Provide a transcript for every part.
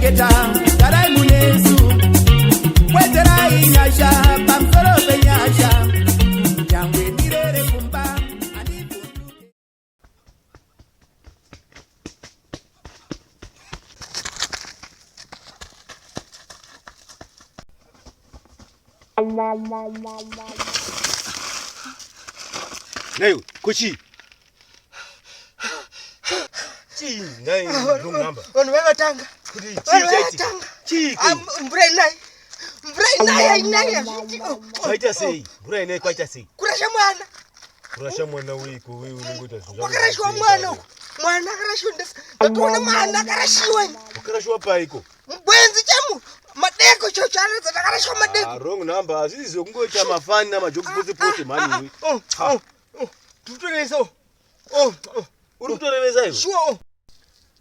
Beta, Tarai Munesu, Weterai Nyasha, Pamsoro Benyasha, Yangwe Nire Kumba, Nayo, Kochi. Nai, wrong number. On wewe tanga. Chi. Mbrainai. Kwaita sei. Mbrainai kwaita sei. Kurasa Mwana. Kurasa Mwana wiko wewe ngoja suzana. Kurasa Mwana. Mwana karashunda. Akona mwana karashiwe. Karashwa pa iko. Mbwenzi chamu. Madeko chochana zatakarashwa madeko. Wrong number. Azizo kungocha mafani na majoku pote mani wewe. Tutolezo. Urutoreveza hiyo. Sure.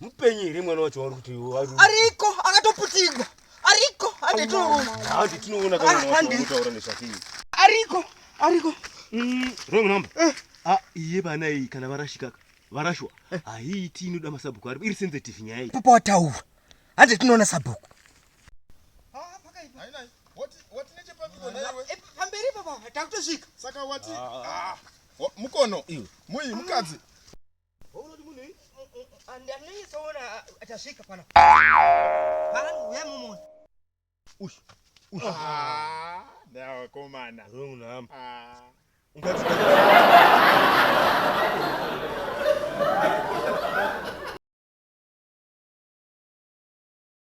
Mpenyire mwana wacho waruti waru. Ariko akatoputigwa. Ariko adeto. Hadi tunoona kama watu utaoranisha kii. Ariko. Wrong number. Iye bana hii kana varashwa. Hii tinu da masabuku ari sensitive nyai. Popota hu. Hadi tunaona sabuku. Paka hivi. Nai. What neche paviko na wewe? Pamberi baba, atakutoshika. Saka wati? Mukono. Mui mukadzi. Andani sona atashika pana. Wewe mumo. Ush. Na vakomana. Wrong number.